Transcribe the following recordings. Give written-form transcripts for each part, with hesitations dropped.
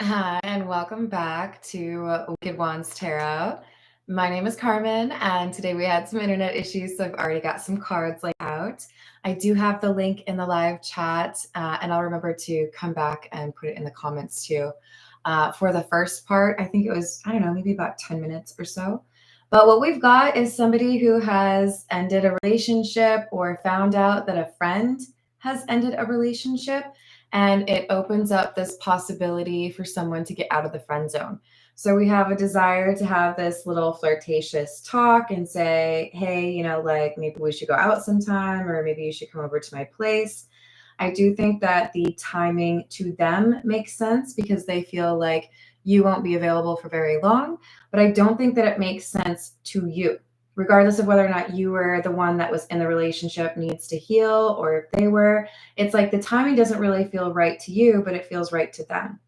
Hi, and welcome back to Wicked Wands Tarot. My name is Carmen, and today we had some internet issues, so I've already got some cards laid out. I do have the link in the live chat, and I'll remember to come back and put it in the comments too. For the first part, I think it was, I don't know, maybe about 10 minutes or so. But what we've got is somebody who has ended a relationship or found out that a friend has ended a relationship, and it opens up this possibility for someone to get out of the friend zone. So we have a desire to have this little flirtatious talk and say, hey, like maybe we should go out sometime, or maybe you should come over to my place. I do think that the timing to them makes sense because they feel like you won't be available for very long, but I don't think that it makes sense to you. Regardless of whether or not you were the one that was in the relationship needs to heal, or if they were, it's like the timing doesn't really feel right to you, but it feels right to them.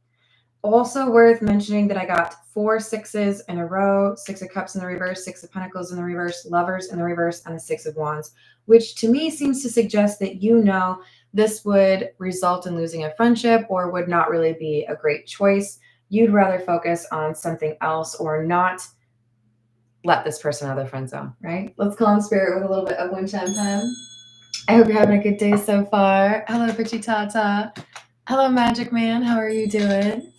Also worth mentioning that I got 4 sixes in a row, 6 of cups in the reverse, 6 of pentacles in the reverse, lovers in the reverse, and a 6 of wands, which to me seems to suggest that this would result in losing a friendship or would not really be a great choice. You'd rather focus on something else or not let this person out of their friend zone, right? Let's call on spirit with a little bit of wind chime time. I hope you're having a good day so far. Hello, Bitchy Tata. Hello, Magic Man. How are you doing?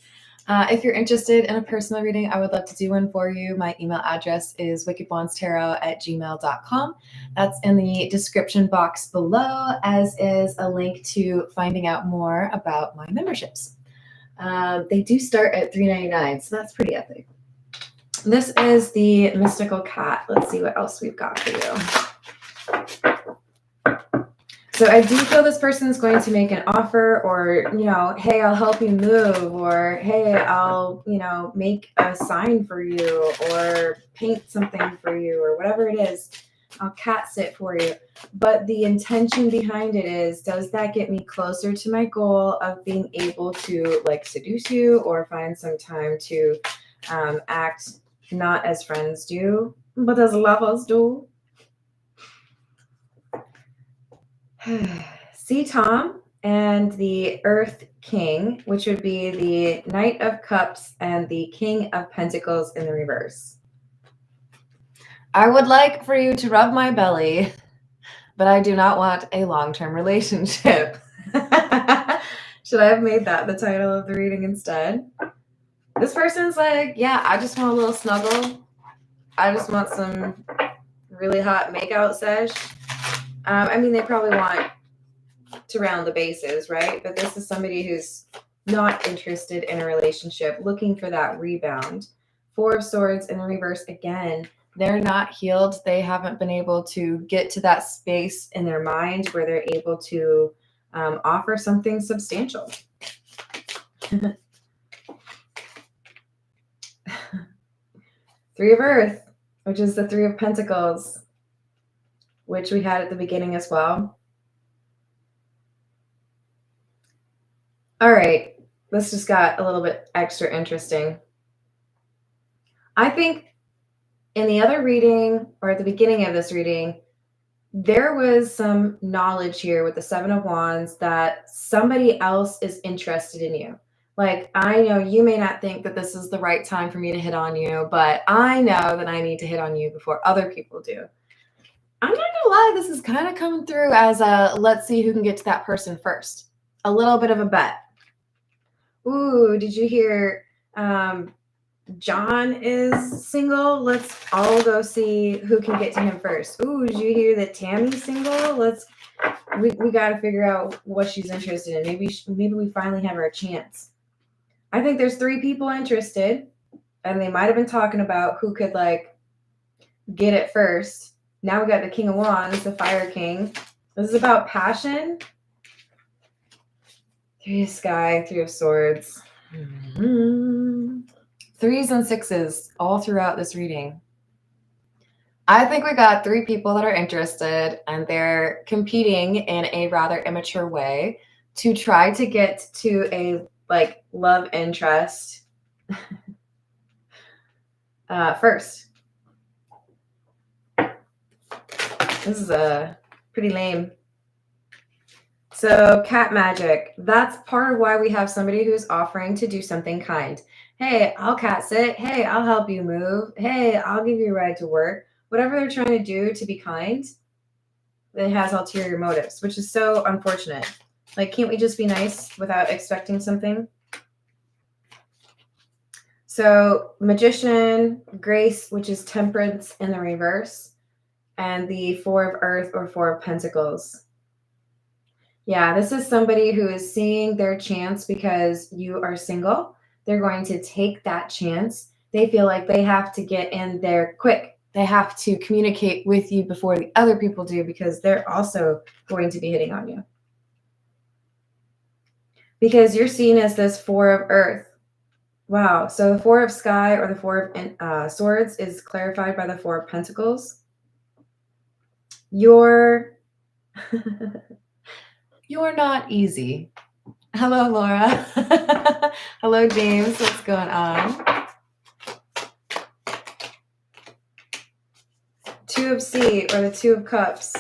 If you're interested in a personal reading, I would love to do one for you. My email address is wickedwandstarot@gmail.com. That's in the description box below, as is a link to finding out more about my memberships. They do start at $3.99, so that's pretty epic. This is the mystical cat. Let's see what else we've got for you. So I do feel this person is going to make an offer, or, hey, I'll help you move, or hey, I'll, make a sign for you, or paint something for you, or whatever it is. I'll cat sit for you. But the intention behind it is, does that get me closer to my goal of being able to seduce you or find some time to act not as friends do, but as lovers do? See Tom and the Earth King, which would be the Knight of Cups and the King of Pentacles in the reverse. I would like for you to rub my belly, but I do not want a long-term relationship. Should I have made that the title of the reading instead? This person's like, yeah, I just want a little snuggle. I just want some really hot makeout sesh. They probably want to round the bases, right? But this is somebody who's not interested in a relationship, looking for that rebound. 4 of Swords in the reverse again. They're not healed. They haven't been able to get to that space in their mind where they're able to offer something substantial. 3 of Earth, which is the 3 of Pentacles, which we had at the beginning as well. All right, this just got a little bit extra interesting. I think in the other reading, or at the beginning of this reading, there was some knowledge here with the 7 of Wands that somebody else is interested in you. Like, I know you may not think that this is the right time for me to hit on you, but I know that I need to hit on you before other people do. I'm not gonna lie, this is kind of coming through as a let's see who can get to that person first. A little bit of a bet. Ooh, did you hear John is single? Let's all go see who can get to him first. Ooh, did you hear that Tammy's single? We got to figure out what she's interested in. Maybe we finally have our chance. I think there's 3 people interested, and they might have been talking about who could get it first. Now we got the King of Wands, the Fire King. This is about passion. 3 of Sky, 3 of Swords. 3s and 6s all throughout this reading. I think we got 3 people that are interested, and they're competing in a rather immature way to try to get to a love interest first. This is pretty lame. So cat magic, that's part of why we have somebody who's offering to do something kind. Hey, I'll cat sit. Hey, I'll help you move. Hey, I'll give you a ride to work. Whatever they're trying to do to be kind, it has ulterior motives, which is so unfortunate. Like, can't we just be nice without expecting something? So Magician, Grace, which is Temperance in the reverse, and the Four of Earth or Four of Pentacles. Yeah, this is somebody who is seeing their chance because you are single. They're going to take that chance. They feel like they have to get in there quick. They have to communicate with you before the other people do because they're also going to be hitting on you. Because you're seen as this Four of Earth. Wow. So the Four of Sky or the Four of Swords is clarified by the Four of Pentacles. You're not easy. Hello, Laura. Hello, James. What's going on? Two of Sea or the Two of Cups.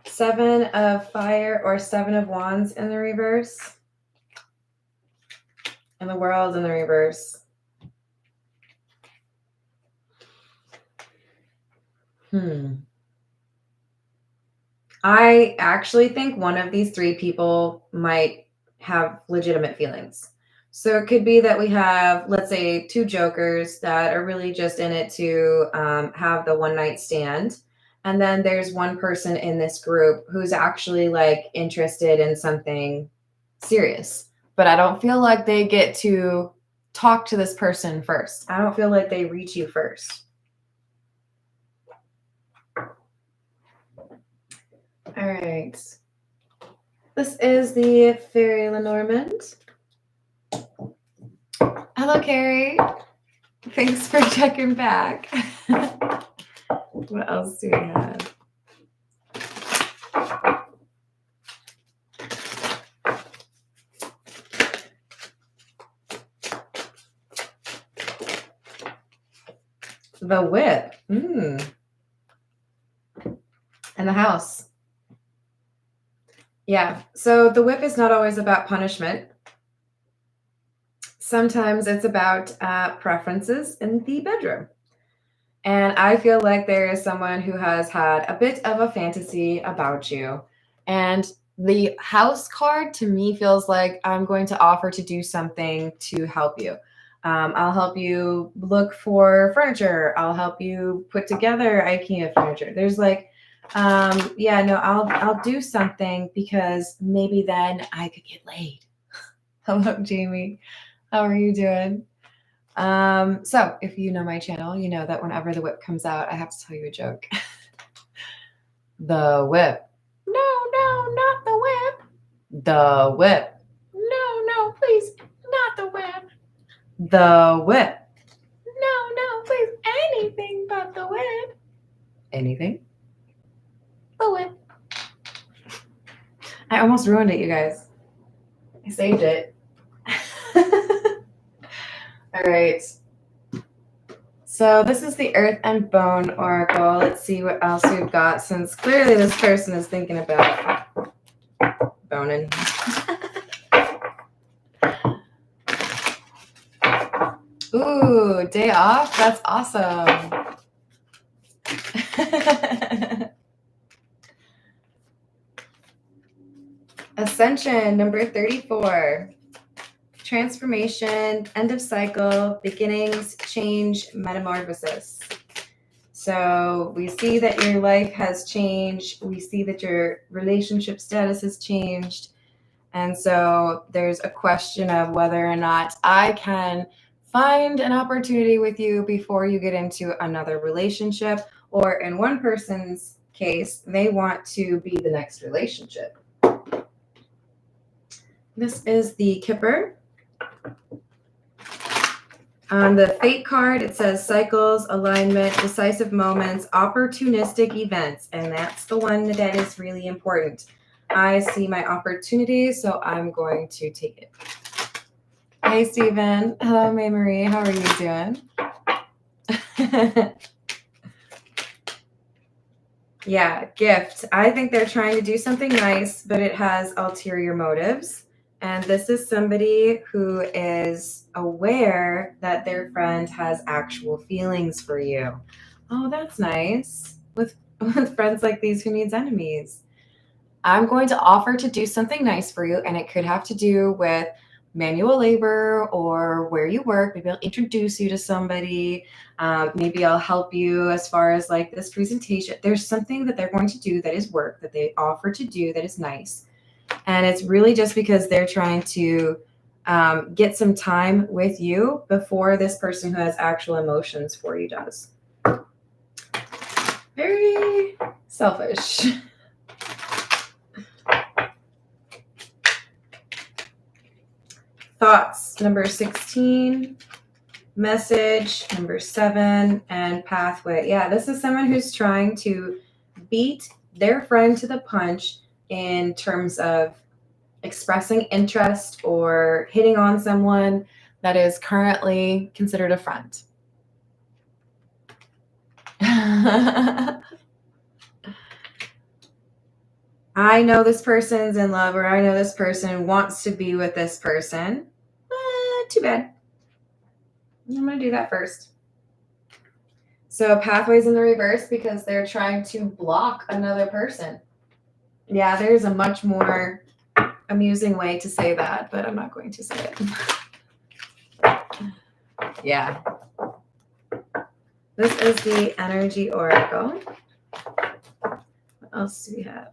Seven of Fire or Seven of Wands in the reverse. And the World in the reverse. I actually think one of these three people might have legitimate feelings. So it could be that we have, let's say, two jokers that are really just in it to have the one night stand. And then there's one person in this group who's actually like interested in something serious. But I don't feel like they get to talk to this person first. I don't feel like they reach you first. All right. This is the Fairy Lenormand. Hello, Carrie. Thanks for checking back. What else do we have? The Whip. And the House. Yeah, so the Whip is not always about punishment. Sometimes it's about preferences in the bedroom. And I feel like there is someone who has had a bit of a fantasy about you. And the House card to me feels like I'm going to offer to do something to help you. I'll help you look for furniture. I'll help you put together IKEA furniture. There's like, I'll do something because maybe then I could get laid. Hello, Jamie. How are you doing? So if you know my channel, you know that whenever the Whip comes out, I have to tell you a joke. The Whip. No, not the Whip. The Whip. No, please, not the Whip. The Whip. No, please, anything but the Whip. Anything? The Whip. I almost ruined it, you guys. I saved it. All right. So this is the Earth and Bone Oracle. Let's see what else we've got, since clearly this person is thinking about boning. Ooh, day off? That's awesome. Ascension, number 34. Transformation, end of cycle, beginnings, change, metamorphosis. So we see that your life has changed. We see that your relationship status has changed. And so there's a question of whether or not I can find an opportunity with you before you get into another relationship. Or in one person's case, they want to be the next relationship. This is the Kipper. On the Fate card, it says cycles, alignment, decisive moments, opportunistic events. And that's the one that is really important. I see my opportunity, so I'm going to take it. Hey, Stephen. Hello, May Marie. How are you doing? Yeah, gift. I think they're trying to do something nice, but it has ulterior motives. And this is somebody who is aware that their friend has actual feelings for you. Oh, that's nice. With friends like these, who needs enemies? I'm going to offer to do something nice for you, and it could have to do with manual labor or where you work. Maybe I'll introduce you to somebody. Maybe I'll help you as far as like this presentation. There's something that they're going to do that is work that they offer to do that is nice. And it's really just because they're trying to get some time with you before this person who has actual emotions for you does. Very selfish. Thoughts, number 16, message, number 7, and pathway. Yeah, this is someone who's trying to beat their friend to the punch in terms of expressing interest or hitting on someone that is currently considered a friend. I know this person's in love, or I know this person wants to be with this person. Too bad. I'm going to do that first. So pathways in the reverse because they're trying to block another person. Yeah, there's a much more amusing way to say that, but I'm not going to say it. Yeah. This is the energy oracle. What else do we have?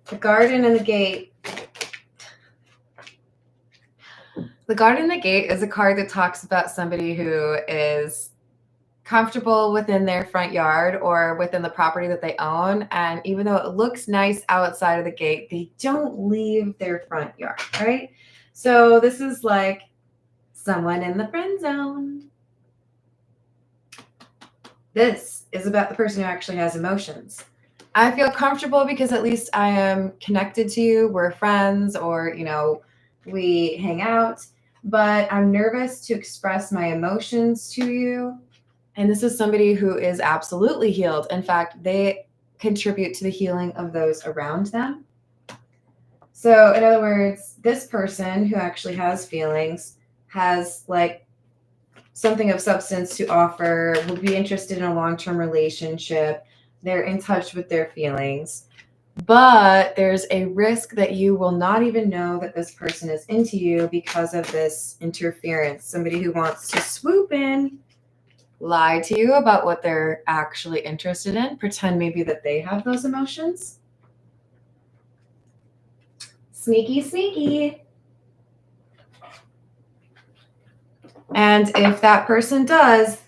The garden and the gate. The garden and the gate is a card that talks about somebody who is comfortable within their front yard or within the property that they own. And even though it looks nice outside of the gate, they don't leave their front yard, right? So this is like someone in the friend zone. This is about the person who actually has emotions. I feel comfortable because at least I am connected to you. We're friends, or, we hang out, but I'm nervous to express my emotions to you. And this is somebody who is absolutely healed. In fact, they contribute to the healing of those around them. So, in other words, this person who actually has feelings has like something of substance to offer, would be interested in a long-term relationship. They're in touch with their feelings. But there's a risk that you will not even know that this person is into you because of this interference. Somebody who wants to swoop in, lie to you about what they're actually interested in, pretend maybe that they have those emotions. Sneaky, sneaky. And if that person does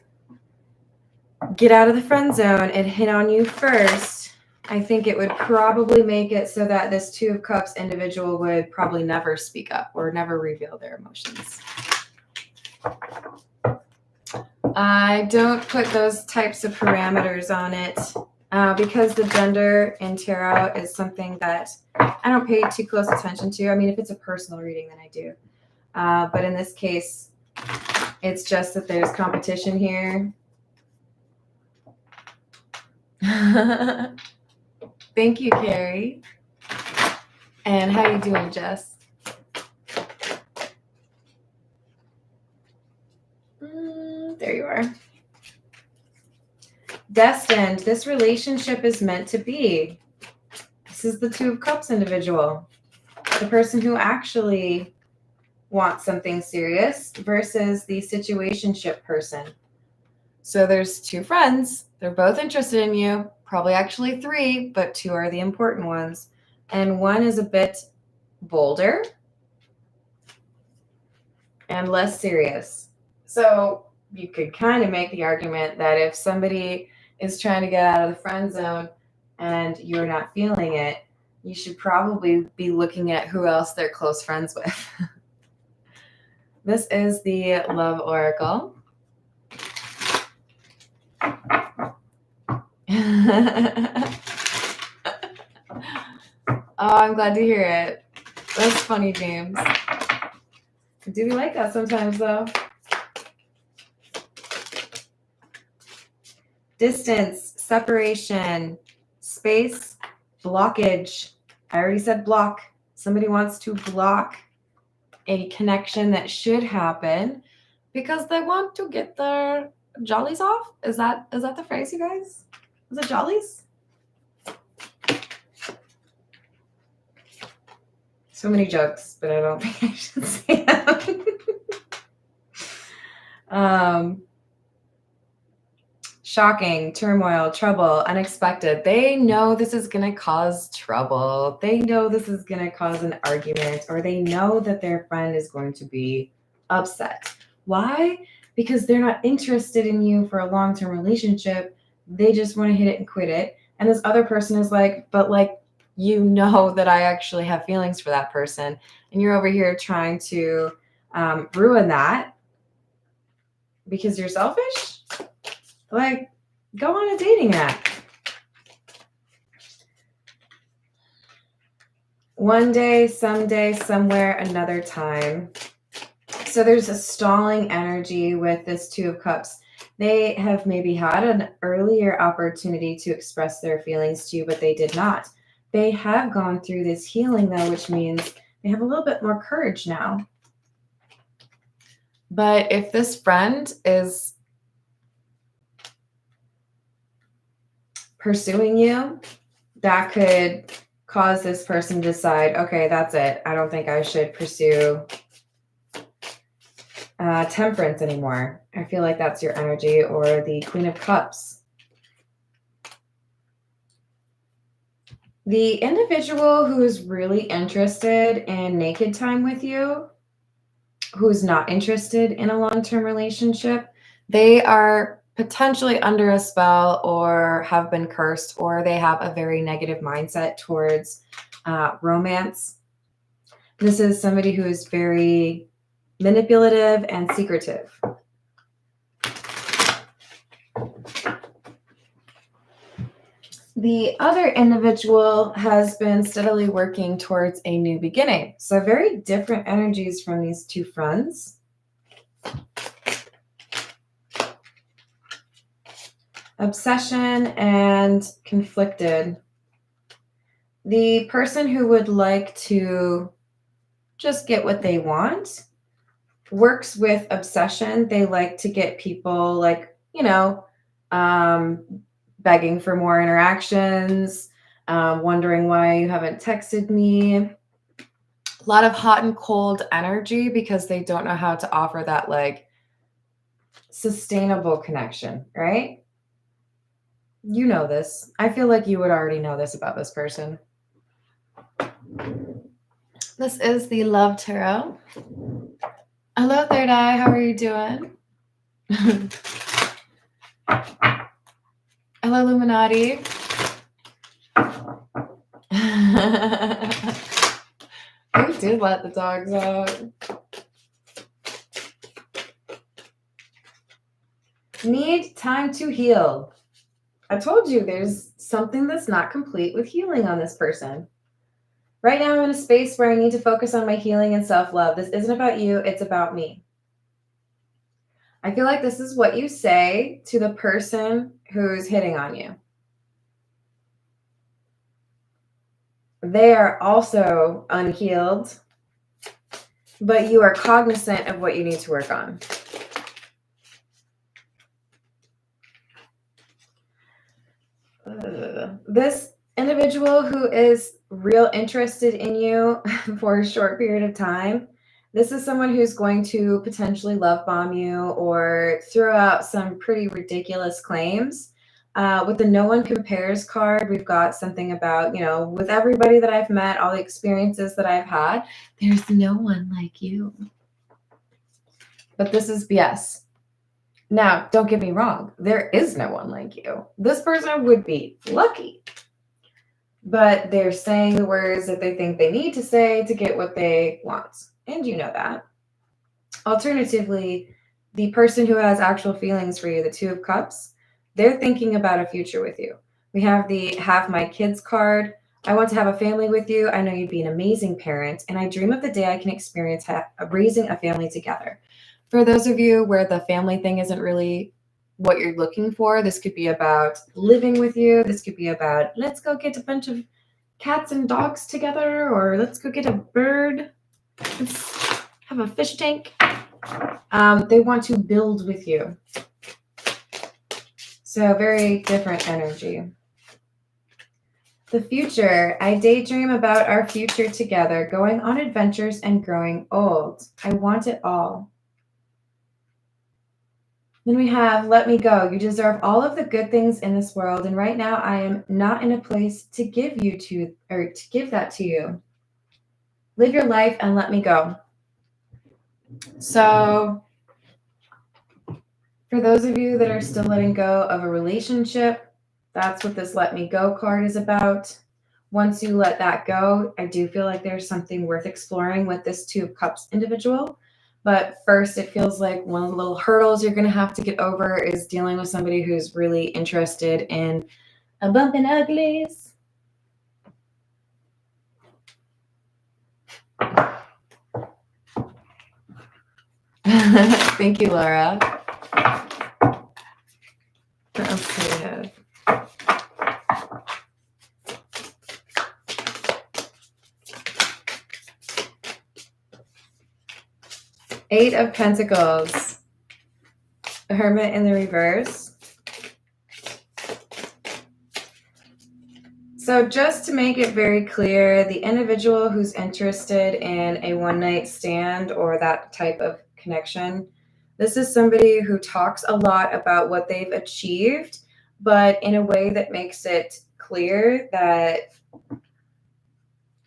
get out of the friend zone and hit on you first, I think it would probably make it so that this Two of Cups individual would probably never speak up or never reveal their emotions. I don't put those types of parameters on it because the gender in tarot is something that I don't pay too close attention to. I mean, if it's a personal reading, then I do. But in this case, it's just that there's competition here. Thank you, Carrie. And how you doing, Jess? There you are. Destined. This relationship is meant to be. This is the Two of Cups individual. The person who actually wants something serious versus the situationship person. So there's two friends. They're both interested in you. Probably actually three, but two are the important ones. And one is a bit bolder and less serious. So you could kind of make the argument that if somebody is trying to get out of the friend zone and you're not feeling it, you should probably be looking at who else they're close friends with. This is the Love Oracle. Oh, I'm glad to hear it. That's funny, James. Do we like that sometimes, though? Distance, separation, space, blockage. I already said block. Somebody wants to block a connection that should happen because they want to get their jollies off. Is that the phrase, you guys? Is it jollies? So many jokes, but I don't think I should say them. Shocking, turmoil, trouble, unexpected. They know this is going to cause trouble. They know this is going to cause an argument, or they know that their friend is going to be upset. Why? Because they're not interested in you for a long-term relationship. They just want to hit it and quit it. And this other person is like, but like, you know that I actually have feelings for that person. And you're over here trying to ruin that because you're selfish? Like, go on a dating app. One day, someday, somewhere, another time. So there's a stalling energy with this Two of Cups. They have maybe had an earlier opportunity to express their feelings to you, but they did not. They have gone through this healing, though, which means they have a little bit more courage now. But if this friend is pursuing you, that could cause this person to decide, okay, that's it. I don't think I should pursue temperance anymore. I feel like that's your energy, or the Queen of Cups. The individual who's really interested in naked time with you, who's not interested in a long-term relationship, they are potentially under a spell or have been cursed, or they have a very negative mindset towards romance. This is somebody who is very manipulative and secretive. The other individual has been steadily working towards a new beginning. So very different energies from these two friends. Obsession and conflicted. The person who would like to just get what they want works with obsession. They like to get people, like, begging for more interactions, wondering why you haven't texted me. A lot of hot and cold energy because they don't know how to offer that, like, sustainable connection, right? You know this. I feel like you would already know this about this person. This is the Love Tarot. Hello, Third Eye. How are you doing? Hello, Illuminati. We did let the dogs out. Need time to heal. I told you there's something that's not complete with healing on this person. Right now I'm in a space where I need to focus on my healing and self-love. This isn't about you, it's about me. I feel like this is what you say to the person who's hitting on you. They are also unhealed, but you are cognizant of what you need to work on. This individual who is real interested in you for a short period of time, this is someone who's going to potentially love bomb you or throw out some pretty ridiculous claims. With the no one compares card, we've got something about, with everybody that I've met, all the experiences that I've had, there's no one like you. But this is BS. Now, don't get me wrong. There is no one like you. This person would be lucky. But they're saying the words that they think they need to say to get what they want. And you know that. Alternatively, the person who has actual feelings for you, the Two of Cups, they're thinking about a future with you. We have the Have My Kids card. I want to have a family with you. I know you'd be an amazing parent, and I dream of the day I can experience raising a family together. For those of you where the family thing isn't really what you're looking for, this could be about living with you. This could be about, let's go get a bunch of cats and dogs together, or let's go get a bird. Let's have a fish tank. They want to build with you. So very different energy. The future. I daydream about our future together, going on adventures and growing old. I want it all. Then we have let me go. You deserve all of the good things in this world, and right now I am not in a place to give that to you. Live your life and let me go. So for those of you that are still letting go of a relationship, that's what this let me go card is about. Once you let that go, I do feel like there's something worth exploring with this Two of Cups individual. But first, it feels like one of the little hurdles you're going to have to get over is dealing with somebody who's really interested in a bump in uglies. Thank you, Laura. What else do we have? Eight of Pentacles. The Hermit in the reverse. So just to make it very clear, the individual who's interested in a one-night stand or that type of connection, this is somebody who talks a lot about what they've achieved, but in a way that makes it clear that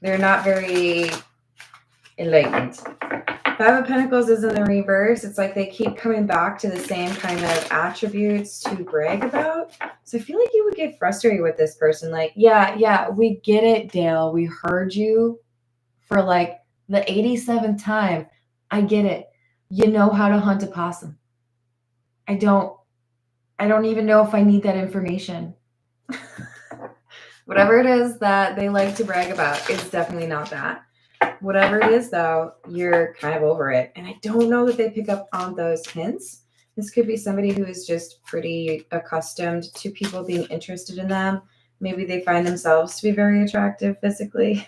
they're not very enlightened. Five of Pentacles is in the reverse. It's like they keep coming back to the same kind of attributes to brag about. So I feel like you would get frustrated with this person. Like, yeah, we get it, Dale. We heard you for like the 87th time. I get it. You know how to hunt a possum. I don't even know if I need that information. Whatever it is that they like to brag about, it's definitely not that. Whatever it is, though, you're kind of over it. And I don't know that they pick up on those hints. This could be somebody who is just pretty accustomed to people being interested in them. Maybe they find themselves to be very attractive physically.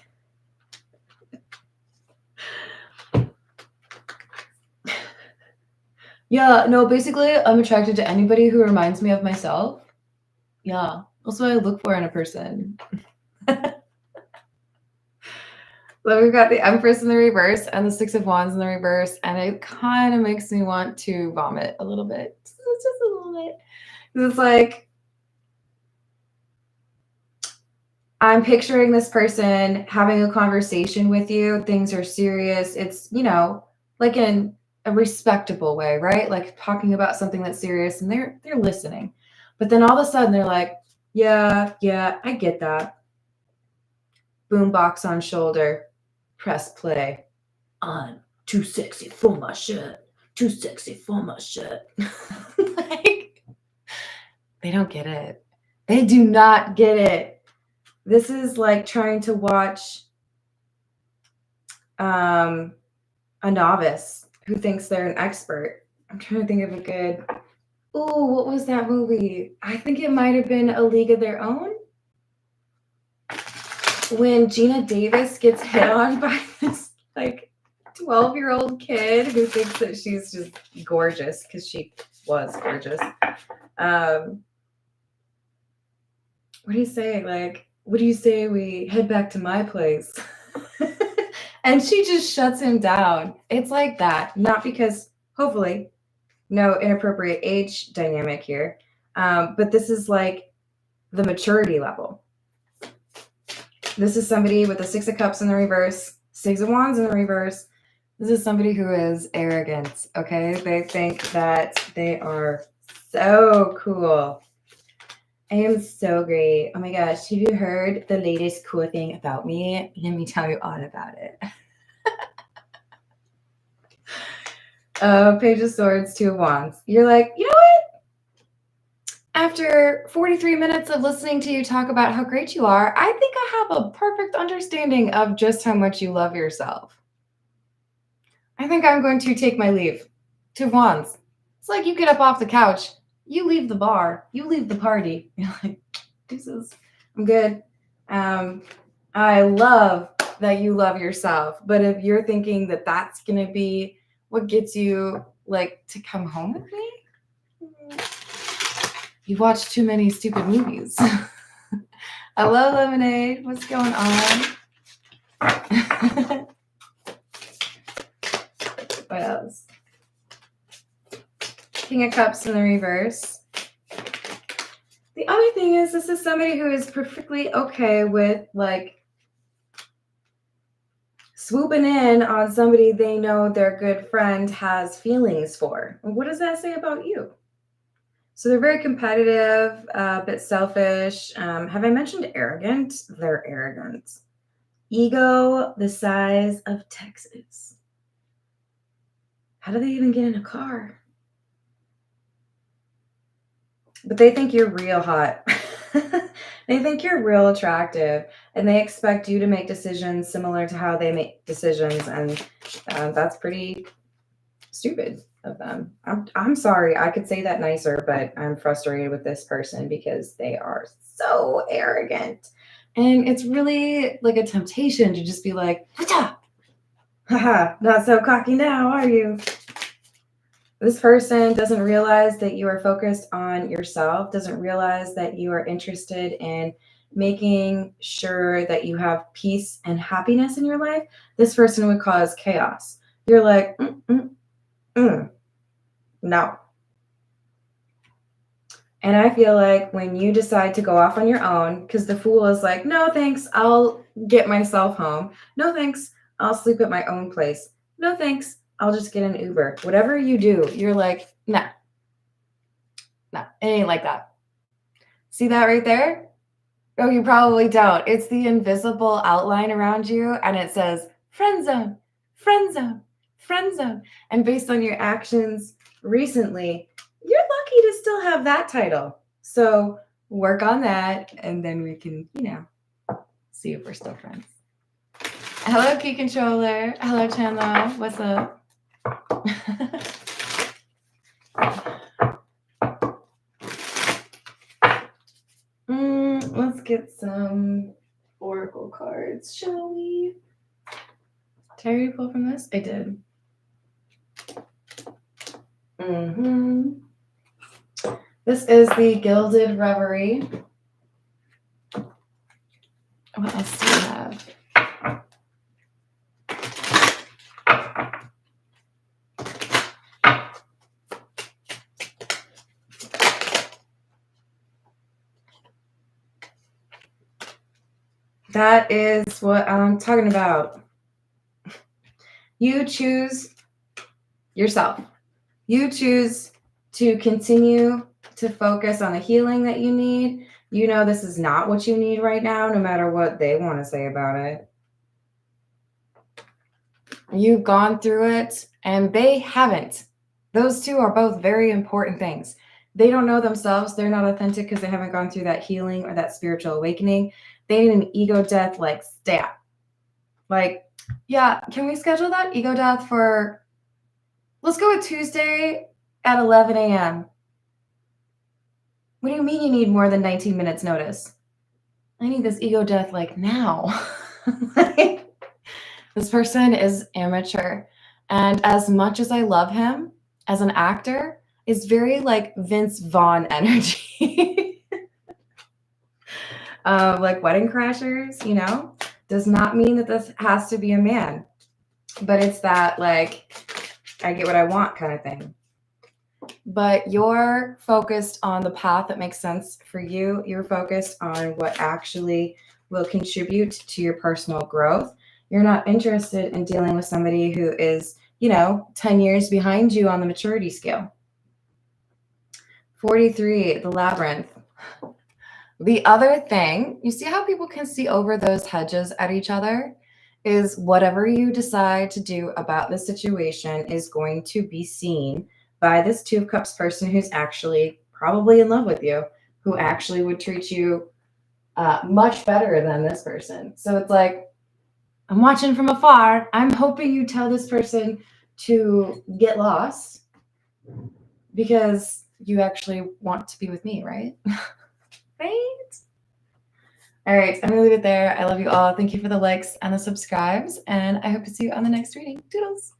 Yeah, no, basically, I'm attracted to anybody who reminds me of myself. Yeah, that's what I look for in a person. So we've got the Empress in the reverse and the Six of Wands in the reverse, and it kind of makes me want to vomit a little bit. Just a little bit. It's like, I'm picturing this person having a conversation with you. Things are serious. It's, like in a respectable way, right? Like talking about something that's serious and they're listening. But then all of a sudden they're like, yeah, I get that. Boombox on shoulder. Press play. I'm too sexy for my shirt. Too sexy for my shirt. Like, they don't get it. They do not get it. This is like trying to watch a novice who thinks they're an expert. I'm trying to think of a good... Oh, what was that movie? I think it might have been A League of Their Own. When Gina Davis gets hit on by this like 12-year-old kid who thinks that she's just gorgeous because she was gorgeous. What do you say? Like, what do you say we head back to my place? And she just shuts him down. It's like that. Not because, hopefully, no inappropriate age dynamic here. But this is like the maturity level. This is somebody with the Six of Cups in the reverse, Six of Wands in the reverse. This is somebody who is arrogant, okay? They think that they are so cool. I am so great. Oh my gosh, have you heard the latest cool thing about me? Let me tell you all about it. Page of Swords, Two of Wands. You're like, you know what? After 43 minutes of listening to you talk about how great you are, I think I have a perfect understanding of just how much you love yourself. I think I'm going to take my leave. Two of wands. It's like you get up off the couch, you leave the bar, you leave the party. You're like, deuces, I'm good. I love that you love yourself, but if you're thinking that that's going to be what gets you like to come home with me, you watch too many stupid movies. Hello, Lemonade. What's going on? What else? King of Cups in the reverse. The other thing is, this is somebody who is perfectly okay with like swooping in on somebody they know their good friend has feelings for. What does that say about you? So they're very competitive, a bit selfish. Have I mentioned arrogant? They're arrogant. Ego the size of Texas. How do they even get in a car? But they think you're real hot. They think you're real attractive, and they expect you to make decisions similar to how they make decisions, and that's pretty stupid of them. I'm sorry, I could say that nicer, but I'm frustrated with this person because they are so arrogant. And it's really like a temptation to just be like, haha, not so cocky now, are you? This person doesn't realize that you are focused on yourself, doesn't realize that you are interested in making sure that you have peace and happiness in your life. This person would cause chaos. You're like, no. And I feel like when you decide to go off on your own, because the fool is like, no, thanks, I'll get myself home. No, thanks, I'll sleep at my own place. No, thanks, I'll just get an Uber. Whatever you do, you're like, nah, it ain't like that. See that right there? Oh, you probably don't. It's the invisible outline around you, and it says friend zone, friend zone, friend zone. And based on your actions recently, you're lucky to still have that title. So work on that, and then we can, see if we're still friends. Hello, Key Controller. Hello, Chandler. What's up? Let's get some oracle cards, shall we? Did I already pull from this? I did. This is the Gilded Reverie. What else do we have? That is what I'm talking about. You choose yourself. You choose to continue to focus on the healing that you need. You know this is not what you need right now, no matter what they want to say about it. You've gone through it, and they haven't. Those two are both very important things. They don't know themselves. They're not authentic because they haven't gone through that healing or that spiritual awakening. They need an ego death like stat. Like, yeah, can we schedule that ego death for, let's go with Tuesday at 11 a.m. What do you mean you need more than 19 minutes notice? I need this ego death like now. This person is immature. And as much as I love him as an actor, it's very like Vince Vaughn energy. Like Wedding Crashers, does not mean that this has to be a man, but it's that like, I get what I want kind of thing. But you're focused on the path that makes sense for you. You're focused on what actually will contribute to your personal growth. You're not interested in dealing with somebody who is, 10 years behind you on the maturity scale. 43, the labyrinth. The other thing, you see how people can see over those hedges at each other, is whatever you decide to do about the situation is going to be seen by this Two of Cups person who's actually probably in love with you, who actually would treat you much better than this person. So it's like, I'm watching from afar. I'm hoping you tell this person to get lost because you actually want to be with me, right? Right? All right, I'm going to leave it there. I love you all. Thank you for the likes and the subscribes, and I hope to see you on the next reading. Toodles.